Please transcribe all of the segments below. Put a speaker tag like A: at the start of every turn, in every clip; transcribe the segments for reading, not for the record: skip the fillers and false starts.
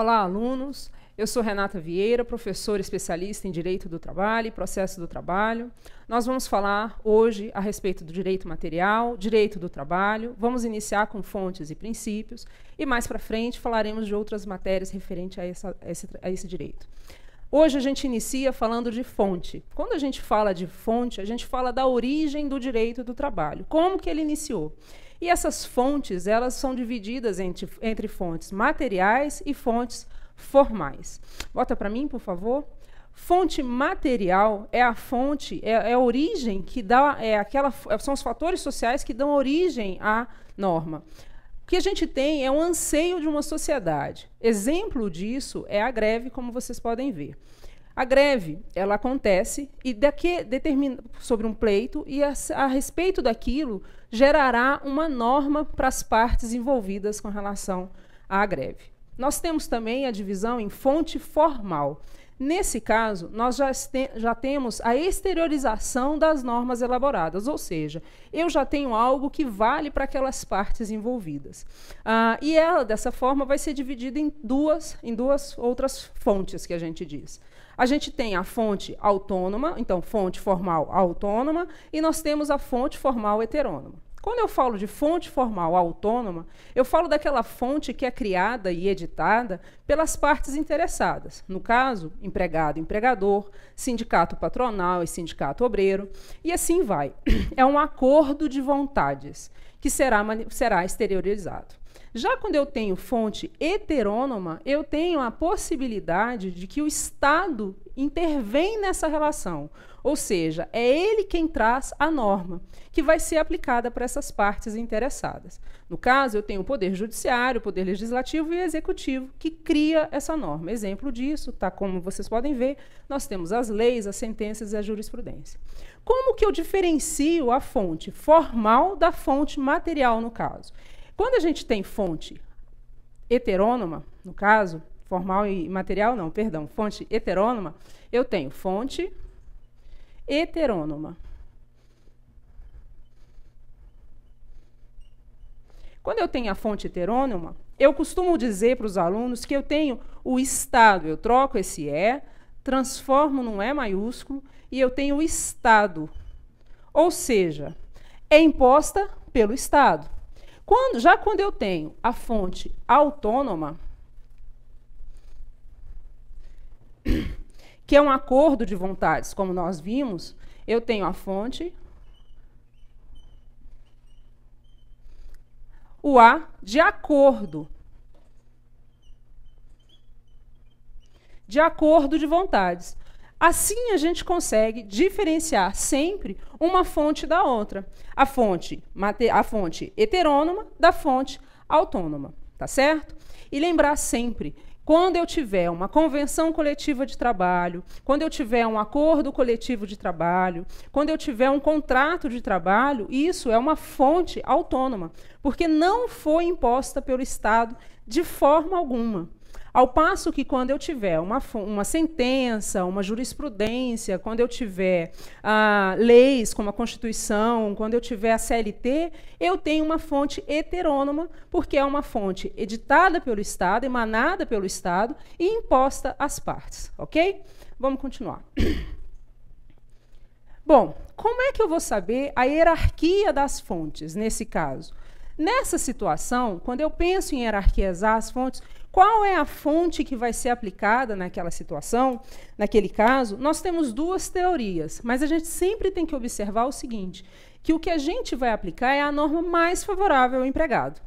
A: Olá, alunos. Eu sou Renata Vieira, professora especialista em Direito do Trabalho e Processo do Trabalho. Nós vamos falar hoje a respeito do direito material, direito do trabalho. Vamos iniciar com fontes e princípios e mais para frente falaremos de outras matérias referentes a esse direito. Hoje a gente inicia falando de fonte. Quando a gente fala de fonte, a gente fala da origem do direito do trabalho, como que ele iniciou. E essas fontes, elas são divididas entre fontes materiais e fontes formais. Bota para mim, por favor. Fonte material é a fonte, é a origem que dá, são os fatores sociais que dão origem à norma. O que a gente tem é um anseio de uma sociedade. Exemplo disso é a greve, como vocês podem ver. A greve, ela acontece e determina sobre um pleito e a respeito daquilo gerará uma norma para as partes envolvidas com relação à greve. Nós temos também a divisão em fonte formal. Nesse caso, nós já temos a exteriorização das normas elaboradas, ou seja, eu já tenho algo que vale para aquelas partes envolvidas. E ela, dessa forma, vai ser dividida em duas outras fontes que a gente diz. A gente tem a fonte autônoma, então, fonte formal autônoma, e nós temos a fonte formal heterônoma. Quando eu falo de fonte formal autônoma, eu falo daquela fonte que é criada e editada pelas partes interessadas. No caso, empregado, empregador, sindicato patronal e sindicato obreiro, e assim vai. É um acordo de vontades que será exteriorizado. Já quando eu tenho fonte heterônoma, eu tenho a possibilidade de que o Estado intervém nessa relação. Ou seja, é ele quem traz a norma, que vai ser aplicada para essas partes interessadas. No caso, eu tenho o Poder Judiciário, o Poder Legislativo e Executivo, que cria essa norma. Exemplo disso, tá, como vocês podem ver, nós temos as leis, as sentenças e a jurisprudência. Como que eu diferencio a fonte formal da fonte material, no caso? Quando a gente tem fonte heterônoma, no caso, formal e material, não, perdão, fonte heterônoma, eu tenho fonte heterônoma. Quando eu tenho a fonte heterônoma, eu costumo dizer para os alunos que eu tenho o Estado, eu troco esse E, transformo num E maiúsculo, e eu tenho o Estado. Ou seja, é imposta pelo Estado. Quando eu tenho a fonte autônoma, que é um acordo de vontades, como nós vimos, eu tenho a fonte, o A de acordo. De acordo de vontades. Assim, a gente consegue diferenciar sempre uma fonte da outra. A fonte heterônoma da fonte autônoma, tá certo? E lembrar sempre, quando eu tiver uma convenção coletiva de trabalho, quando eu tiver um acordo coletivo de trabalho, quando eu tiver um contrato de trabalho, isso é uma fonte autônoma, porque não foi imposta pelo Estado de forma alguma. Ao passo que, quando eu tiver uma sentença, uma jurisprudência, quando eu tiver leis como a Constituição, quando eu tiver a CLT, eu tenho uma fonte heterônoma, porque é uma fonte editada pelo Estado, emanada pelo Estado e imposta às partes. Ok? Vamos continuar. Bom, como é que eu vou saber a hierarquia das fontes, nesse caso? Nessa situação, quando eu penso em hierarquizar as fontes, qual é a fonte que vai ser aplicada naquela situação, naquele caso? Nós temos duas teorias, mas a gente sempre tem que observar o seguinte, que o que a gente vai aplicar é a norma mais favorável ao empregado.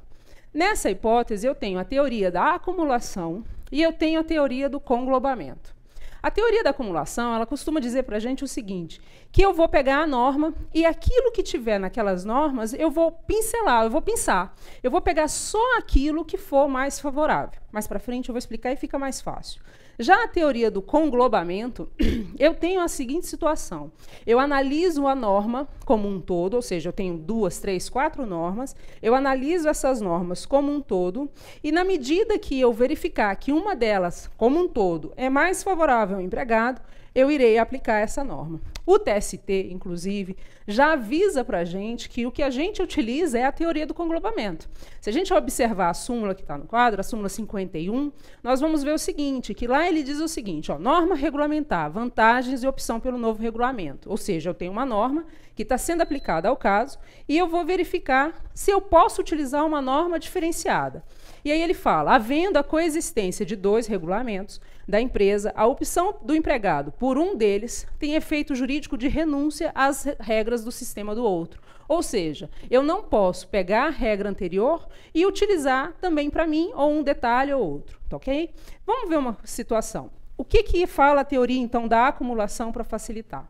A: Nessa hipótese, eu tenho a teoria da acumulação e eu tenho a teoria do conglobamento. A teoria da acumulação, ela costuma dizer para a gente o seguinte, que eu vou pegar a norma e aquilo que tiver naquelas normas, eu vou pincelar, eu vou pinçar. Eu vou pegar só aquilo que for mais favorável. Mais para frente eu vou explicar e fica mais fácil. Já a teoria do conglobamento, eu tenho a seguinte situação. Eu analiso a norma como um todo, ou seja, eu tenho 2, 3, 4 normas, eu analiso essas normas como um todo, e na medida que eu verificar que uma delas, como um todo, é mais favorável ao empregado, eu irei aplicar essa norma. O TST, inclusive, já avisa para a gente que o que a gente utiliza é a teoria do conglobamento. Se a gente observar a súmula que está no quadro, a súmula 51, nós vamos ver o seguinte, que lá ele diz o seguinte, ó, norma regulamentar, vantagens e opção pelo novo regulamento. Ou seja, eu tenho uma norma que está sendo aplicada ao caso e eu vou verificar se eu posso utilizar uma norma diferenciada. E aí ele fala, havendo a coexistência de 2 regulamentos da empresa, a opção do empregado por um deles tem efeito jurídico de renúncia às regras do sistema do outro. Ou seja, eu não posso pegar a regra anterior e utilizar também para mim ou um detalhe ou outro, tá ok? Vamos ver uma situação. O que fala a teoria, então, da acumulação para facilitar?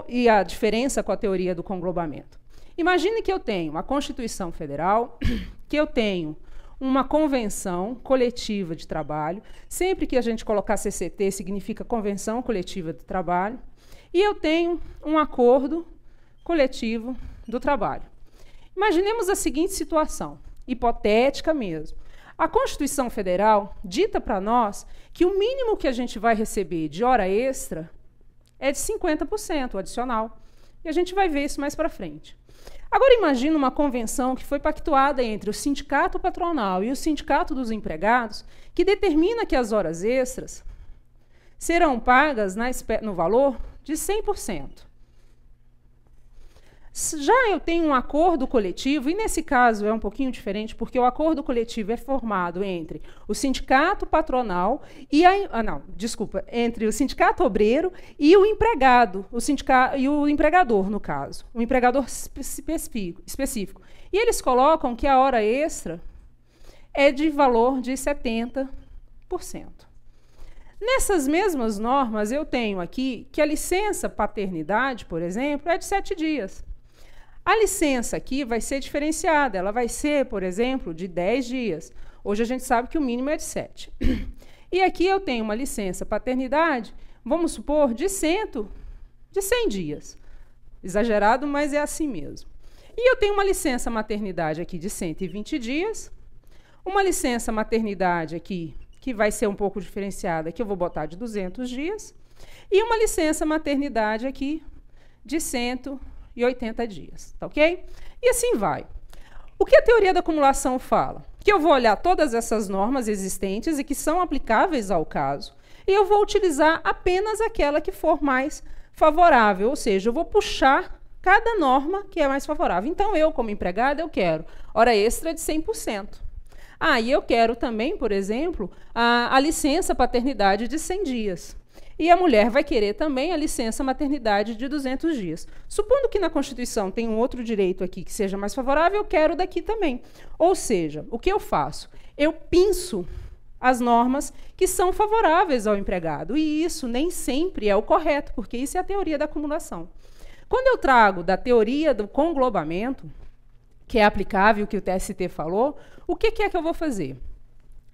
A: E a diferença com a teoria do conglobamento. Imagine que eu tenho uma Constituição Federal, que eu tenho uma convenção coletiva de trabalho. Sempre que a gente colocar CCT, significa Convenção Coletiva de Trabalho. E eu tenho um acordo coletivo do trabalho. Imaginemos a seguinte situação, hipotética mesmo. A Constituição Federal dita para nós que o mínimo que a gente vai receber de hora extra é de 50% adicional. E a gente vai ver isso mais para frente. Agora imagine uma convenção que foi pactuada entre o sindicato patronal e o sindicato dos empregados, que determina que as horas extras serão pagas no valor de 100%. Já eu tenho um acordo coletivo, e nesse caso é um pouquinho diferente, porque o acordo coletivo é formado entre o sindicato patronal e entre o sindicato obreiro e o empregado, e o empregador, no caso, o empregador específico. E eles colocam que a hora extra é de valor de 70%. Nessas mesmas normas, eu tenho aqui que a licença paternidade, por exemplo, é de 7 dias. A licença aqui vai ser diferenciada, ela vai ser, por exemplo, de 10 dias. Hoje a gente sabe que o mínimo é de 7. E aqui eu tenho uma licença paternidade, vamos supor, de 100 dias. Exagerado, mas é assim mesmo. E eu tenho uma licença maternidade aqui de 120 dias, uma licença maternidade aqui, que vai ser um pouco diferenciada, que eu vou botar de 200 dias, e uma licença maternidade aqui de 180 dias, tá ok? E assim vai. O que a teoria da acumulação fala? Que eu vou olhar todas essas normas existentes e que são aplicáveis ao caso, e eu vou utilizar apenas aquela que for mais favorável, ou seja, eu vou puxar cada norma que é mais favorável. Então, eu, como empregada, eu quero hora extra de 100%. E eu quero também, por exemplo, a licença paternidade de 100 dias. E a mulher vai querer também a licença maternidade de 200 dias. Supondo que na Constituição tem um outro direito aqui que seja mais favorável, eu quero daqui também. Ou seja, o que eu faço? Eu pinço as normas que são favoráveis ao empregado. E isso nem sempre é o correto, porque isso é a teoria da acumulação. Quando eu trago da teoria do conglobamento, que é aplicável, que o TST falou, o que é que eu vou fazer?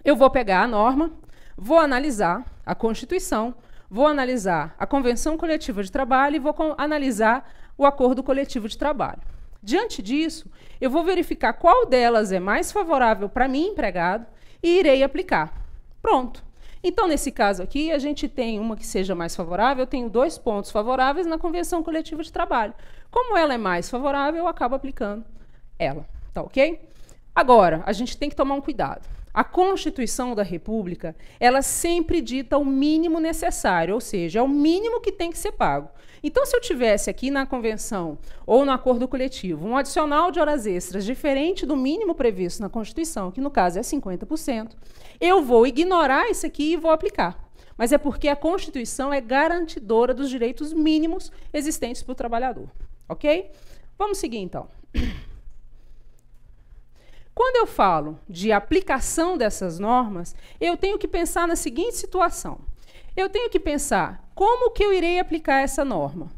A: Eu vou pegar a norma, vou analisar a Constituição, vou analisar a Convenção Coletiva de Trabalho e vou analisar o Acordo Coletivo de Trabalho. Diante disso, eu vou verificar qual delas é mais favorável para mim, empregado, e irei aplicar. Pronto. Então, nesse caso aqui, a gente tem uma que seja mais favorável, eu tenho 2 pontos favoráveis na Convenção Coletiva de Trabalho. Como ela é mais favorável, eu acabo aplicando ela. Tá ok? Agora, a gente tem que tomar um cuidado. A Constituição da República, ela sempre dita o mínimo necessário, ou seja, é o mínimo que tem que ser pago. Então, se eu tivesse aqui na convenção ou no acordo coletivo um adicional de horas extras diferente do mínimo previsto na Constituição, que no caso é 50%, eu vou ignorar isso aqui e vou aplicar. Mas é porque a Constituição é garantidora dos direitos mínimos existentes para o trabalhador. Ok? Vamos seguir, então. Quando eu falo de aplicação dessas normas, eu tenho que pensar na seguinte situação. Eu tenho que pensar como que eu irei aplicar essa norma?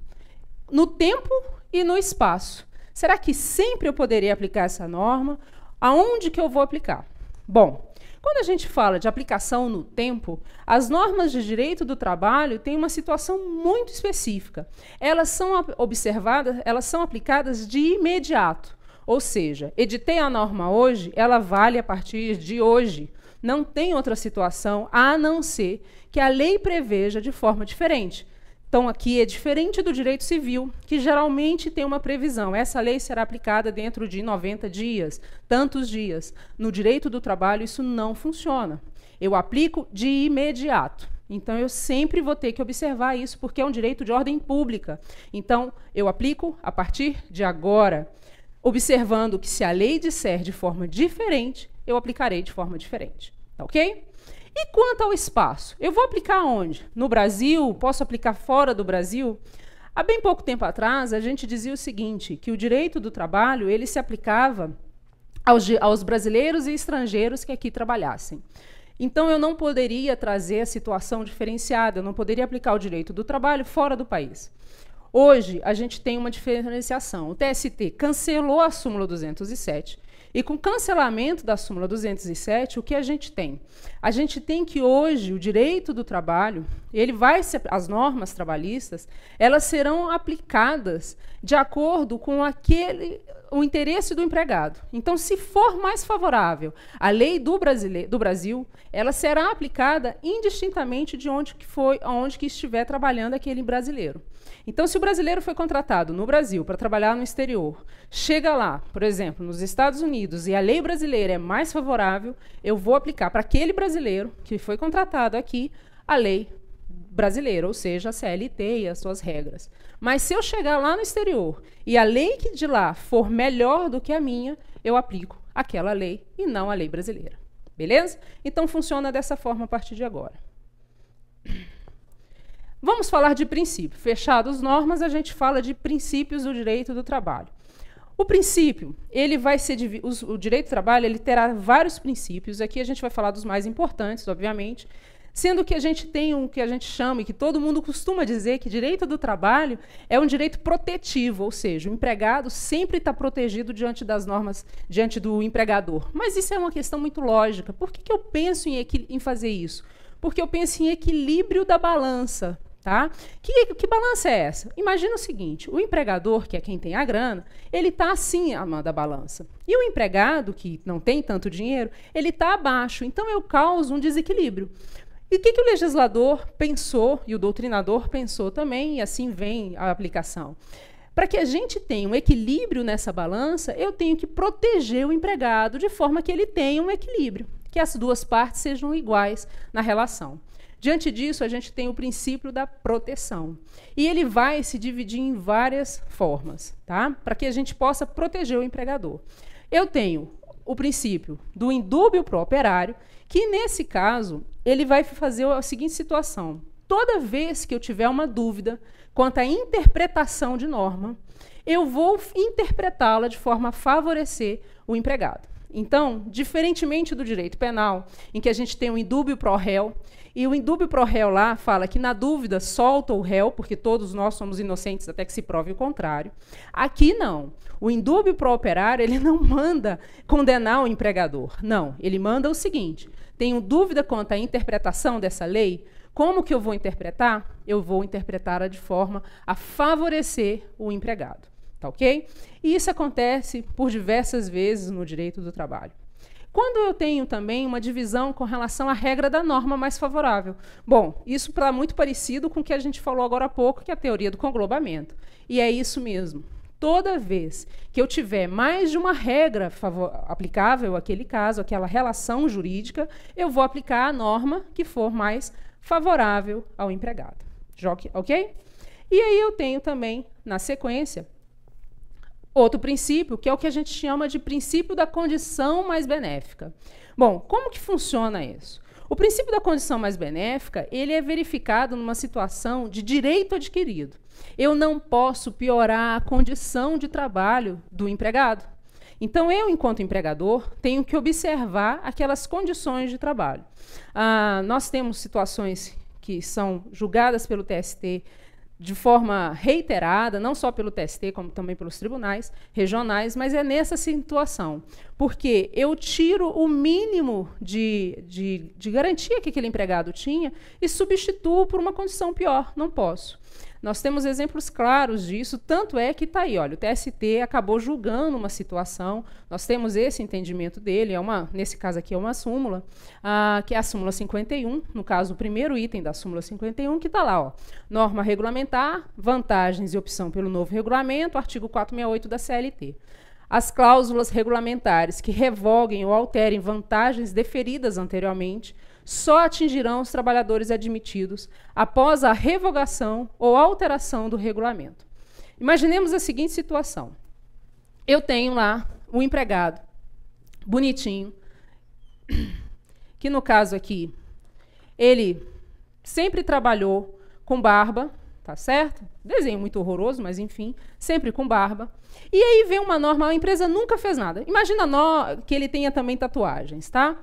A: No tempo e no espaço. Será que sempre eu poderei aplicar essa norma? Aonde que eu vou aplicar? Bom, quando a gente fala de aplicação no tempo, as normas de direito do trabalho têm uma situação muito específica. Elas são observadas, elas são aplicadas de imediato. Ou seja, editei a norma hoje, ela vale a partir de hoje. Não tem outra situação, a não ser que a lei preveja de forma diferente. Então, aqui é diferente do direito civil, que geralmente tem uma previsão. Essa lei será aplicada dentro de 90 dias, tantos dias. No direito do trabalho, isso não funciona. Eu aplico de imediato. Então, eu sempre vou ter que observar isso, porque é um direito de ordem pública. Então, eu aplico a partir de agora, observando que se a lei disser de forma diferente, eu aplicarei de forma diferente. Tá ok? E quanto ao espaço? Eu vou aplicar onde? No Brasil? Posso aplicar fora do Brasil? Há bem pouco tempo atrás, a gente dizia o seguinte, que o direito do trabalho ele se aplicava aos brasileiros e estrangeiros que aqui trabalhassem. Então, eu não poderia trazer a situação diferenciada, eu não poderia aplicar o direito do trabalho fora do país. Hoje, a gente tem uma diferenciação. O TST cancelou a súmula 207, e com o cancelamento da súmula 207, o que a gente tem? A gente tem que hoje o direito do trabalho, as normas trabalhistas, elas serão aplicadas de acordo com o interesse do empregado. Então, se for mais favorável a lei do Brasil, ela será aplicada indistintamente de onde que estiver trabalhando aquele brasileiro. Então, se o brasileiro foi contratado no Brasil para trabalhar no exterior, chega lá, por exemplo, nos Estados Unidos, e a lei brasileira é mais favorável, eu vou aplicar para aquele brasileiro que foi contratado aqui a lei brasileira, ou seja, a CLT e as suas regras. Mas se eu chegar lá no exterior e a lei que de lá for melhor do que a minha, eu aplico aquela lei e não a lei brasileira. Beleza? Então, funciona dessa forma a partir de agora. Vamos falar de princípio. Fechadas normas, a gente fala de princípios do direito do trabalho. O princípio, ele vai ser o direito do trabalho, ele terá vários princípios. Aqui a gente vai falar dos mais importantes, obviamente, sendo que a gente tem um que a gente chama, e que todo mundo costuma dizer, que direito do trabalho é um direito protetivo, ou seja, o empregado sempre está protegido diante das normas, diante do empregador. Mas isso é uma questão muito lógica. Por que eu penso em fazer isso? Porque eu penso em equilíbrio da balança. Tá? Que balança é essa? Imagina o seguinte, o empregador, que é quem tem a grana, ele está acima da balança. E o empregado, que não tem tanto dinheiro, ele está abaixo. Então, eu causo um desequilíbrio. E o que o legislador pensou, e o doutrinador pensou também, e assim vem a aplicação? Para que a gente tenha um equilíbrio nessa balança, eu tenho que proteger o empregado de forma que ele tenha um equilíbrio, que as duas partes sejam iguais na relação. Diante disso, a gente tem o princípio da proteção. E ele vai se dividir em várias formas, tá? Para que a gente possa proteger o empregador. Eu tenho o princípio do indúbio pro operário, que, nesse caso, ele vai fazer a seguinte situação. Toda vez que eu tiver uma dúvida quanto à interpretação de norma, eu vou interpretá-la de forma a favorecer o empregado. Então, diferentemente do direito penal, em que a gente tem o indúbio pro réu, e o indúbio pro réu lá fala que, na dúvida, solta o réu, porque todos nós somos inocentes até que se prove o contrário. Aqui, não. O indúbio pro operário, ele não manda condenar o empregador. Não, ele manda o seguinte, tenho dúvida quanto à interpretação dessa lei, como que eu vou interpretar? Eu vou interpretá-la de forma a favorecer o empregado. Tá ok? E isso acontece por diversas vezes no direito do trabalho. Quando eu tenho também uma divisão com relação à regra da norma mais favorável. Bom, isso está muito parecido com o que a gente falou agora há pouco, que é a teoria do conglobamento. E é isso mesmo. Toda vez que eu tiver mais de uma regra aplicável àquele caso, àquela relação jurídica, eu vou aplicar a norma que for mais favorável ao empregado. Ok? E aí eu tenho também, na sequência, outro princípio, que é o que a gente chama de princípio da condição mais benéfica. Bom, como que funciona isso? O princípio da condição mais benéfica, ele é verificado numa situação de direito adquirido. Eu não posso piorar a condição de trabalho do empregado. Então, eu, enquanto empregador, tenho que observar aquelas condições de trabalho. Nós temos situações que são julgadas pelo TST de forma reiterada, não só pelo TST, como também pelos tribunais regionais, mas é nessa situação. Porque eu tiro o mínimo de garantia que aquele empregado tinha e substituo por uma condição pior. Não posso. Nós temos exemplos claros disso, tanto é que está aí, olha, o TST acabou julgando uma situação, nós temos esse entendimento dele, nesse caso aqui é uma súmula, que é a súmula 51, no caso o primeiro item da súmula 51, que está lá, ó, norma regulamentar, vantagens e opção pelo novo regulamento, artigo 468 da CLT. As cláusulas regulamentares que revoguem ou alterem vantagens deferidas anteriormente só atingirão os trabalhadores admitidos após a revogação ou alteração do regulamento. Imaginemos a seguinte situação. Eu tenho lá um empregado, bonitinho, que no caso aqui, ele sempre trabalhou com barba, tá certo? Desenho muito horroroso, mas enfim, sempre com barba. E aí vem uma norma, a empresa nunca fez nada. Imagina que ele tenha também tatuagens, tá?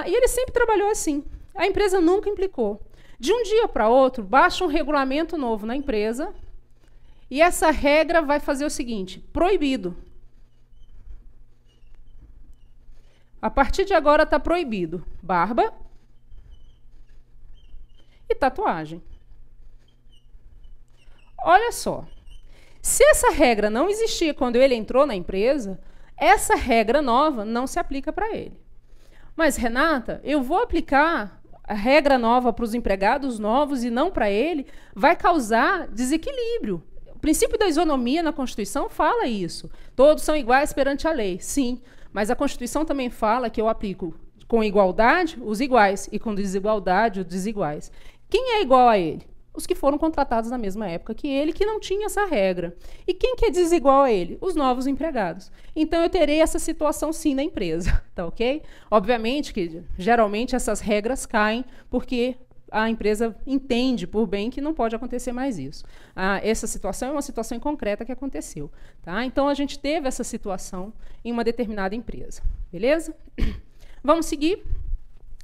A: E ele sempre trabalhou assim. A empresa nunca implicou. De um dia para outro, baixa um regulamento novo na empresa e essa regra vai fazer o seguinte, proibido. A partir de agora está proibido barba e tatuagem. Olha só, se essa regra não existia quando ele entrou na empresa, essa regra nova não se aplica para ele. Mas, Renata, eu vou aplicar a regra nova para os empregados novos e não para ele, vai causar desequilíbrio. O princípio da isonomia na Constituição fala isso. Todos são iguais perante a lei, sim. Mas a Constituição também fala que eu aplico com igualdade os iguais e com desigualdade os desiguais. Quem é igual a ele? Os que foram contratados na mesma época que ele, que não tinha essa regra. E quem que é desigual a ele? Os novos empregados. Então, eu terei essa situação, sim, na empresa, tá ok? Obviamente que, geralmente, essas regras caem porque a empresa entende por bem que não pode acontecer mais isso. Essa situação é uma situação concreta que aconteceu. Tá? Então, a gente teve essa situação em uma determinada empresa. Beleza? Vamos seguir.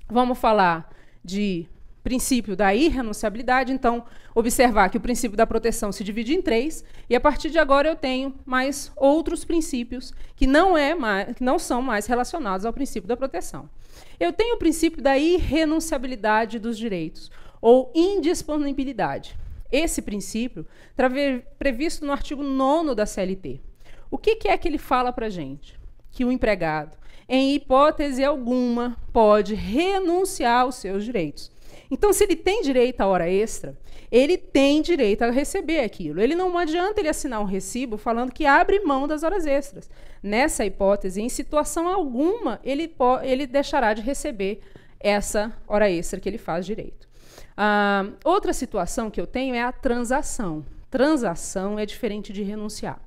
A: Vamos falar de princípio da irrenunciabilidade, então, observar que o princípio da proteção se divide em 3, e a partir de agora eu tenho mais outros princípios que não são mais relacionados ao princípio da proteção. Eu tenho o princípio da irrenunciabilidade dos direitos, ou indisponibilidade. Esse princípio está previsto no artigo 9º da CLT. O que é que ele fala para a gente? Que o empregado, em hipótese alguma, pode renunciar aos seus direitos. Então, se ele tem direito à hora extra, ele tem direito a receber aquilo. Não adianta ele assinar um recibo falando que abre mão das horas extras. Nessa hipótese, em situação alguma, ele deixará de receber essa hora extra que ele faz direito. Outra situação que eu tenho é a transação. Transação é diferente de renunciar.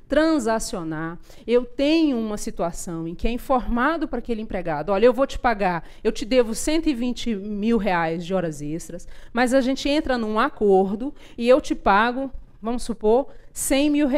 A: Transacionar, eu tenho uma situação em que é informado para aquele empregado, olha, eu vou te pagar, eu te devo R$120 mil de horas extras, mas a gente entra num acordo e eu te pago, vamos supor, R$100 mil.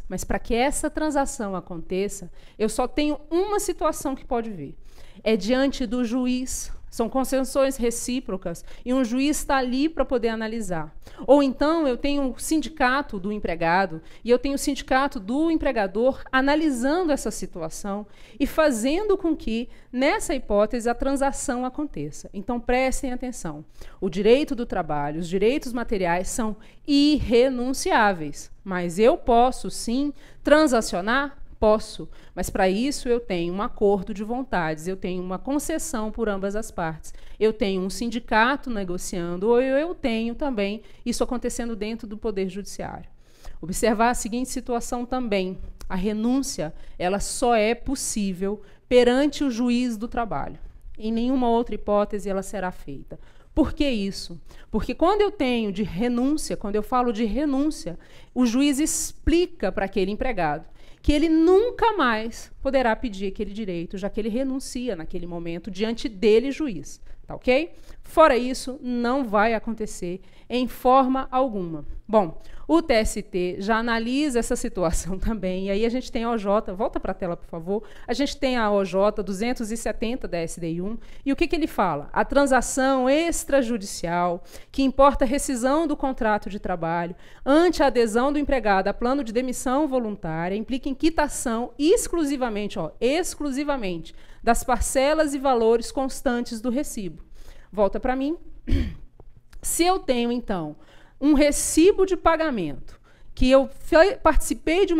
A: Mas para que essa transação aconteça, eu só tenho uma situação que pode vir. É diante do juiz. São concessões recíprocas e um juiz está ali para poder analisar. Ou então eu tenho o sindicato do empregado e eu tenho o sindicato do empregador analisando essa situação e fazendo com que, nessa hipótese, a transação aconteça. Então, prestem atenção. O direito do trabalho, os direitos materiais são irrenunciáveis, mas eu posso, sim, transacionar? Posso, mas para isso eu tenho um acordo de vontades, eu tenho uma concessão por ambas as partes, eu tenho um sindicato negociando, ou eu tenho também isso acontecendo dentro do Poder Judiciário. Observar a seguinte situação também, a renúncia ela só é possível perante o juiz do trabalho. Em nenhuma outra hipótese ela será feita. Por que isso? Porque quando eu tenho de renúncia, quando eu falo de renúncia, o juiz explica para aquele empregado que ele nunca mais poderá pedir aquele direito, já que ele renuncia naquele momento diante dele, juiz. Tá ok? Fora isso, não vai acontecer em forma alguma. Bom, o TST já analisa essa situação também, e aí a gente tem a OJ, volta para a tela, por favor, a gente tem a OJ 270 da SDI1, e o que ele fala? A transação extrajudicial, que importa a rescisão do contrato de trabalho, ante a adesão do empregado a plano de demissão voluntária, implica em quitação exclusivamente, exclusivamente, das parcelas e valores constantes do recibo. Volta para mim. Se eu tenho, então, um recibo de pagamento, que eu participei de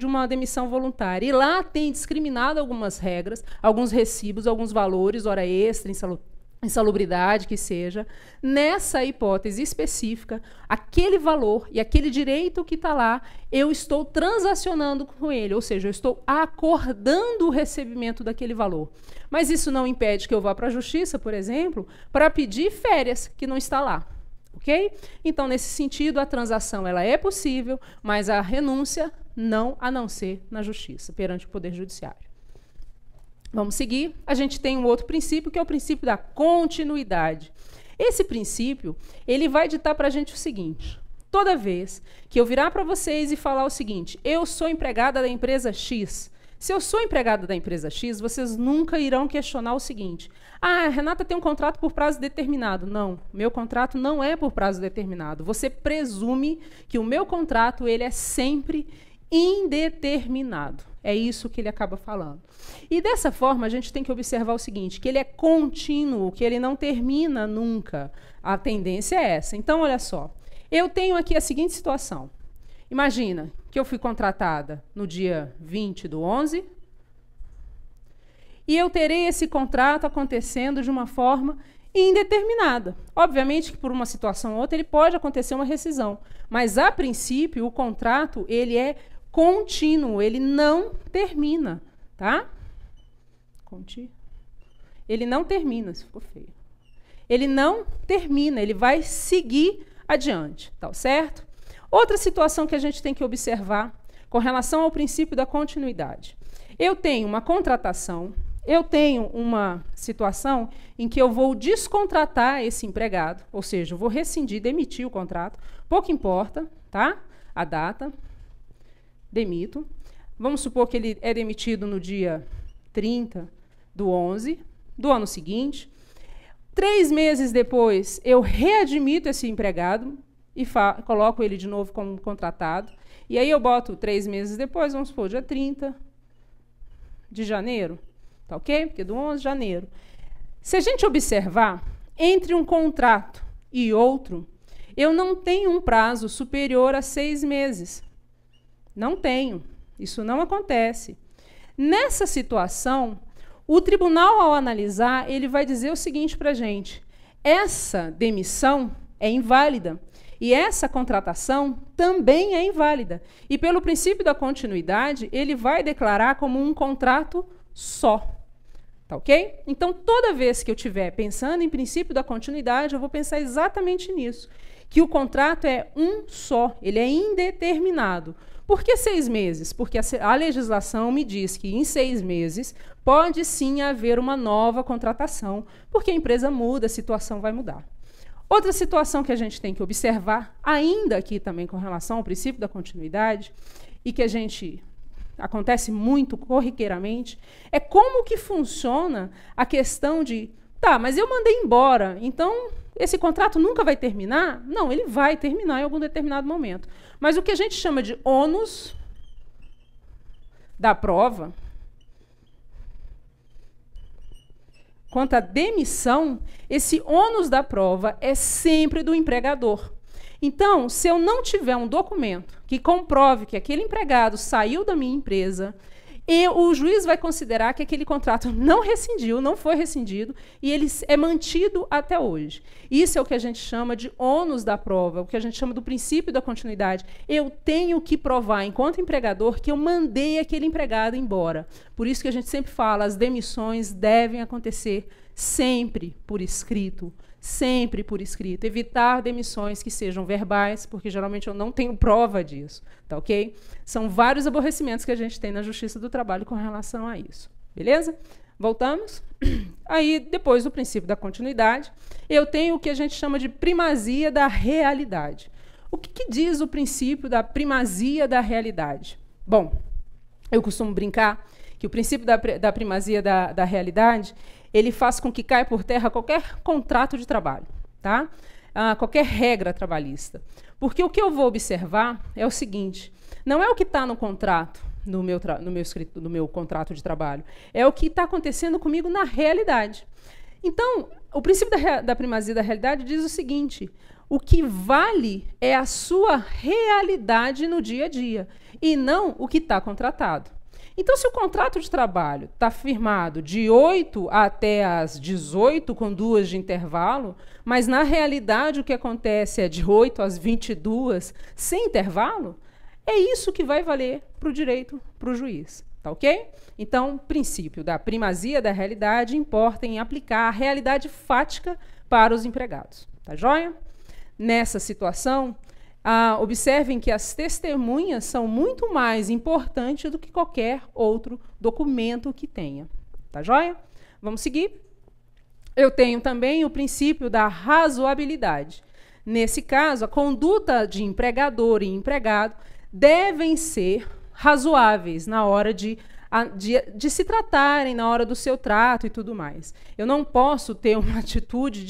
A: uma demissão voluntária, e lá tem discriminado algumas regras, alguns recibos, alguns valores, hora extra, insalubridade, que seja, nessa hipótese específica, aquele valor e aquele direito que está lá, eu estou transacionando com ele, ou seja, eu estou acordando o recebimento daquele valor. Mas isso não impede que eu vá para a justiça, por exemplo, para pedir férias, que não está lá. Ok? Então, nesse sentido, a transação ela é possível, mas a renúncia não, a não ser na justiça, perante o Poder Judiciário. Vamos seguir. A gente tem um outro princípio, que é o princípio da continuidade. Esse princípio, ele vai ditar para a gente o seguinte: toda vez que eu virar para vocês e falar o seguinte, eu sou empregada da empresa X, se eu sou empregada da empresa X, vocês nunca irão questionar o seguinte: ah, a Renata tem um contrato por prazo determinado. Não, meu contrato não é por prazo determinado. Você presume que o meu contrato ele é sempre indeterminado. É isso que ele acaba falando. E dessa forma, a gente tem que observar o seguinte, que ele é contínuo, que ele não termina nunca. A tendência é essa. Então, olha só, eu tenho aqui a seguinte situação. Imagina que eu fui contratada no dia 20/11 e eu terei esse contrato acontecendo de uma forma indeterminada. Obviamente que por uma situação ou outra ele pode acontecer uma rescisão, mas a princípio o contrato ele é contínuo, ele não termina, tá? Ele não termina, isso ficou feio. Ele não termina, ele vai seguir adiante, tá certo? Outra situação que a gente tem que observar com relação ao princípio da continuidade. Eu tenho uma contratação, eu tenho uma situação em que eu vou descontratar esse empregado, ou seja, eu vou rescindir, demitir o contrato, pouco importa, tá? A data, demito. Vamos supor que ele é demitido no dia 30/11 do ano seguinte. 3 meses depois, eu readmito esse empregado e coloco ele de novo como contratado. E aí eu boto 3 meses depois, vamos supor, dia 30 de janeiro. Tá ok? Porque do 11 de janeiro. Se a gente observar, entre um contrato e outro, eu não tenho um prazo superior a 6 meses. Não tenho. Isso não acontece. Nessa situação, o tribunal, ao analisar, ele vai dizer o seguinte para a gente: essa demissão é inválida e essa contratação também é inválida. E pelo princípio da continuidade, ele vai declarar como um contrato só. Tá ok? Então, toda vez que eu estiver pensando em princípio da continuidade, eu vou pensar exatamente nisso, que o contrato é um só, ele é indeterminado. Por que 6 meses? Porque a legislação me diz que em 6 meses pode sim haver uma nova contratação, porque a empresa muda, a situação vai mudar. Outra situação que a gente tem que observar, ainda aqui também com relação ao princípio da continuidade, e que acontece muito corriqueiramente, é como que funciona a questão de, tá, mas eu mandei embora, então esse contrato nunca vai terminar? Não, ele vai terminar em algum determinado momento. Mas o que a gente chama de ônus da prova, quanto à demissão, esse ônus da prova é sempre do empregador. Então, se eu não tiver um documento que comprove que aquele empregado saiu da minha empresa, o juiz vai considerar que aquele contrato não rescindiu, não foi rescindido, e ele é mantido até hoje. Isso é o que a gente chama de ônus da prova, o que a gente chama do princípio da continuidade. Eu tenho que provar, enquanto empregador, que eu mandei aquele empregado embora. Por isso que a gente sempre fala, as demissões devem acontecer sempre por escrito. Sempre por escrito. Evitar demissões que sejam verbais, porque geralmente eu não tenho prova disso. Tá ok? São vários aborrecimentos que a gente tem na Justiça do Trabalho com relação a isso. Beleza? Voltamos? Aí, depois do princípio da continuidade, eu tenho o que a gente chama de primazia da realidade. O que diz o princípio da primazia da realidade? Bom, eu costumo brincar que o princípio da primazia da realidade, ele faz com que caia por terra qualquer contrato de trabalho, tá? Qualquer regra trabalhista. Porque o que eu vou observar é o seguinte, não é o que está no contrato, no meu contrato de trabalho, é o que está acontecendo comigo na realidade. Então, o princípio da primazia da realidade diz o seguinte, O que vale é a sua realidade no dia a dia, e não o que está contratado. Então, se o contrato de trabalho está firmado de 8 até as 18, com 2 de intervalo, mas na realidade o que acontece é de 8 às 22, sem intervalo, é isso que vai valer para o direito, para o juiz. Tá ok? Então, o princípio da primazia da realidade importa em aplicar a realidade fática para os empregados. Tá joia? Nessa situação, observem que as testemunhas são muito mais importantes do que qualquer outro documento que tenha. Tá joia? Vamos seguir? Eu tenho também o princípio da razoabilidade. Nesse caso, a conduta de empregador e empregado devem ser razoáveis na hora de se tratarem, na hora do seu trato e tudo mais. Eu não posso ter uma atitude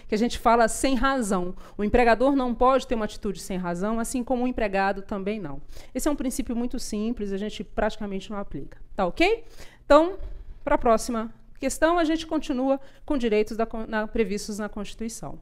A: que a gente fala sem razão. O empregador não pode ter uma atitude sem razão, assim como o empregado também não. Esse é um princípio muito simples, a gente praticamente não aplica. Tá ok? Então, para a próxima questão, a gente continua com direitos previstos na Constituição.